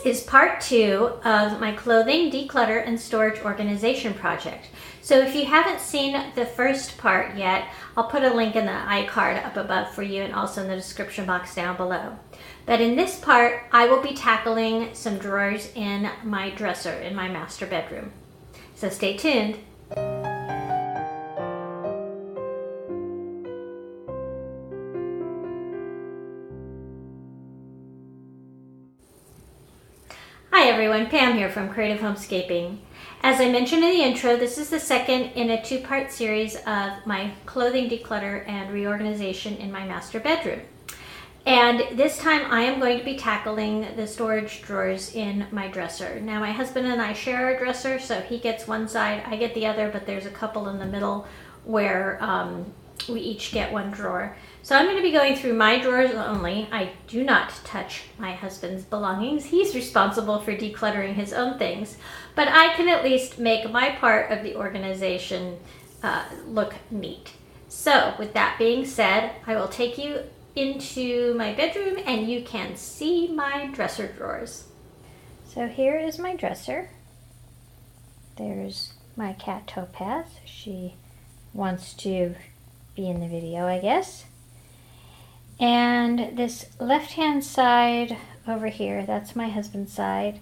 This is part 2 of my clothing declutter and storage organization project. So if you haven't seen the first part yet, I'll put a link in the iCard up above for you and also in the description box down below. But in this part, I will be tackling some drawers in my dresser in my master bedroom. So stay tuned. Hi everyone, Pam here from Creative Homescaping. As I mentioned in the intro, this is the second in a two-part series of my clothing declutter and reorganization in my master bedroom. And this time I am going to be tackling the storage drawers in my dresser. Now my husband and I share our dresser, so he gets one side, I get the other, but there's a couple in the middle where we each get one drawer. So I'm going to be going through my drawers only. I do not touch my husband's belongings. He's responsible for decluttering his own things, but I can at least make my part of the organization look neat. So with that being said, I will take you into my bedroom and you can see my dresser drawers. So here is my dresser. There's my cat Topaz. She wants to be in the video, I guess. And this left-hand side over here, that's my husband's side.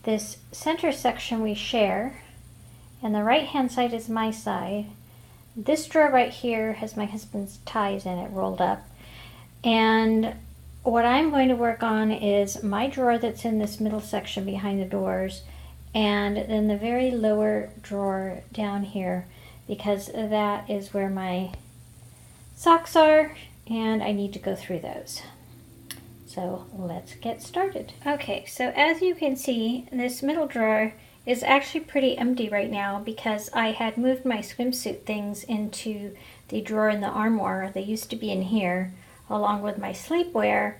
This center section we share, and the right-hand side is my side. This drawer right here has my husband's ties in it, rolled up. And what I'm going to work on is my drawer that's in this middle section behind the doors, and then the very lower drawer down here, because that is where my socks are, and I need to go through those. So let's get started. Okay, so as you can see, this middle drawer is actually pretty empty right now because I had moved my swimsuit things into the drawer in the armoire. They used to be in here along with my sleepwear,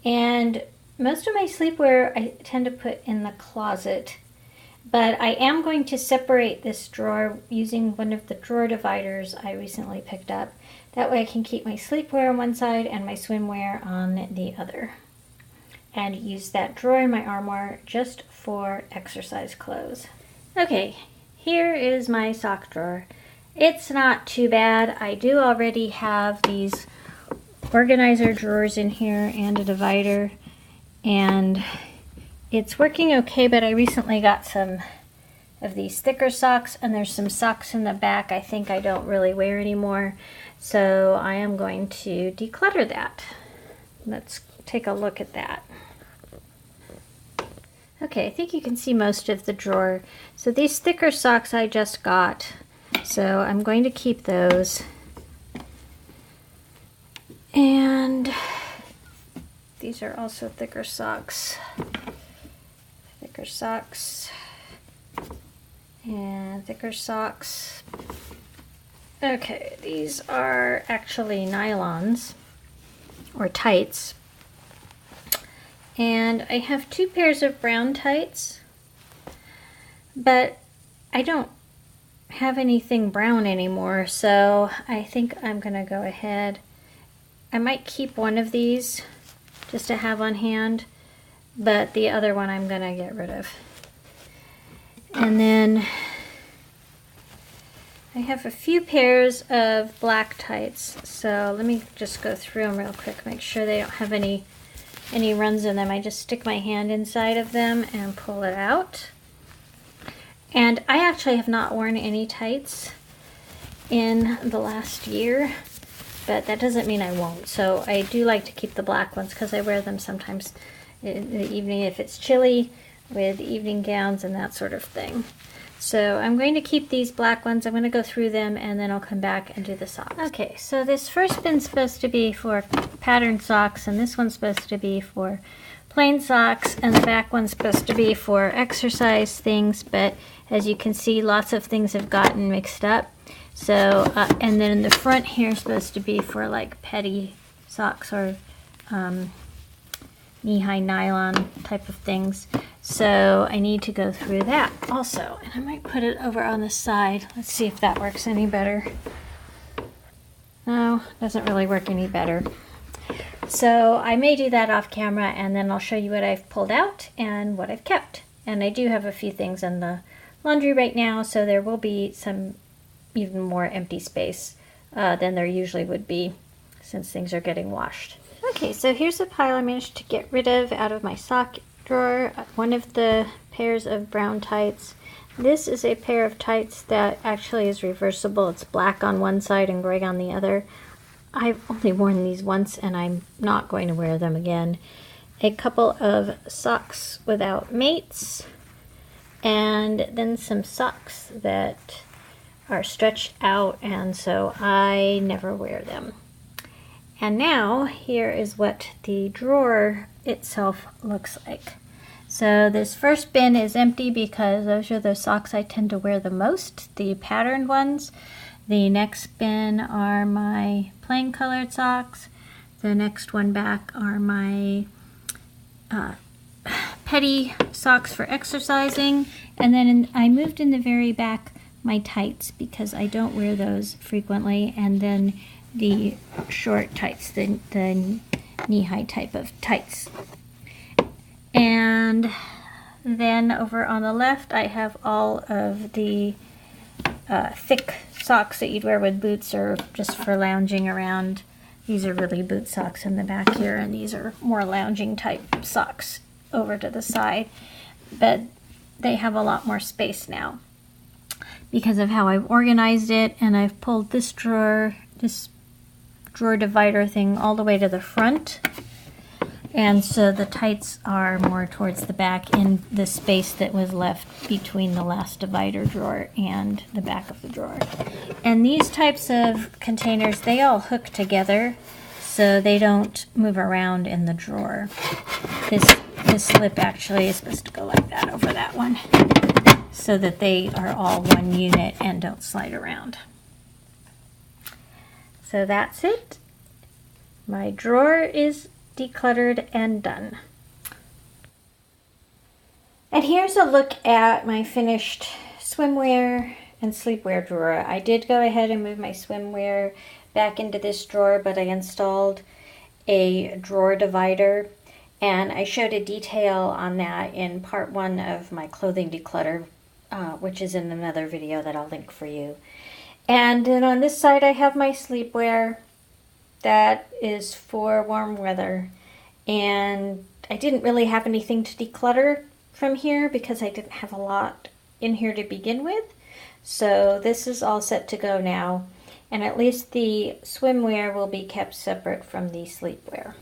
and most of my sleepwear I tend to put in the closet. But I am going to separate this drawer using one of the drawer dividers I recently picked up. That way I can keep my sleepwear on one side and my swimwear on the other. And use that drawer in my armoire just for exercise clothes. Okay, here is my sock drawer. It's not too bad. I do already have these organizer drawers in here and a divider. And it's working okay, but I recently got some of these thicker socks, and there's some socks in the back I think I don't really wear anymore. So I am going to declutter that. Let's take a look at that. Okay, I think you can see most of the drawer. So these thicker socks I just got, so I'm going to keep those. And these are also thicker socks. Thicker socks. And thicker socks. Okay, these are actually nylons or tights. And I have two pairs of brown tights, but I don't have anything brown anymore, so I think I'm gonna go ahead. I might keep one of these just to have on hand, but the other one I'm gonna get rid of. And then I have a few pairs of black tights, so let me just go through them real quick, make sure they don't have any runs in them. I just stick my hand inside of them and pull it out. And I actually have not worn any tights in the last year, but that doesn't mean I won't. So I do like to keep the black ones because I wear them sometimes in the evening if it's chilly, with evening gowns and that sort of thing. So I'm going to keep these black ones. I'm going to go through them and then I'll come back and do the socks. Okay, so this first bin's supposed to be for patterned socks, and this one's supposed to be for plain socks, and the back one's supposed to be for exercise things, but as you can see, lots of things have gotten mixed up. So, and then in the front here is supposed to be for like petty socks or knee-high nylon type of things. So I need to go through that also. And I might put it over on the side. Let's see if that works any better. No, doesn't really work any better. So I may do that off camera, and then I'll show you what I've pulled out and what I've kept. And I do have a few things in the laundry right now, so there will be some even more empty space than there usually would be since things are getting washed. Okay, so here's a pile I managed to get rid of out of my sock drawer. One of the pairs of brown tights. This is a pair of tights that actually is reversible. It's black on one side and gray on the other. I've only worn these once and I'm not going to wear them again. A couple of socks without mates, and then some socks that are stretched out, and so I never wear them. And now here is what the drawer itself looks like. So this first bin is empty because those are the socks I tend to wear the most, the patterned ones. The next bin are my plain colored socks. The next one back are my petty socks for exercising. And then I moved in the very back my tights because I don't wear those frequently. And then the short tights, the knee-high type of tights. And then over on the left I have all of the thick socks that you'd wear with boots or just for lounging around. These are really boot socks in the back here, and these are more lounging type socks over to the side. But they have a lot more space now because of how I've organized it, and I've pulled this drawer divider thing all the way to the front. And so the tights are more towards the back in the space that was left between the last divider drawer and the back of the drawer. And these types of containers, they all hook together so they don't move around in the drawer. This slip actually is supposed to go like that over that one so that they are all one unit and don't slide around. So that's it. My drawer is decluttered and done. And here's a look at my finished swimwear and sleepwear drawer. I did go ahead and move my swimwear back into this drawer, but I installed a drawer divider, and I showed a detail on that in part 1 of my clothing declutter, which is in another video that I'll link for you. And then on this side I have my sleepwear. That is for warm weather, and I didn't really have anything to declutter from here because I didn't have a lot in here to begin with. So this is all set to go now, and at least the swimwear will be kept separate from the sleepwear.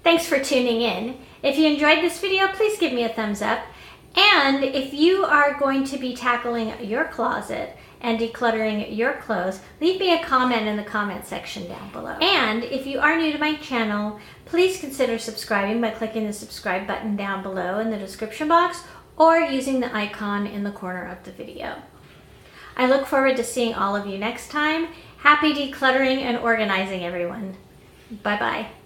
Thanks for tuning in. If you enjoyed this video, please give me a thumbs up. And if you are going to be tackling your closet and decluttering your clothes, leave me a comment in the comment section down below. And if you are new to my channel, please consider subscribing by clicking the subscribe button down below in the description box or using the icon in the corner of the video. I look forward to seeing all of you next time. Happy decluttering and organizing, everyone. Bye-bye.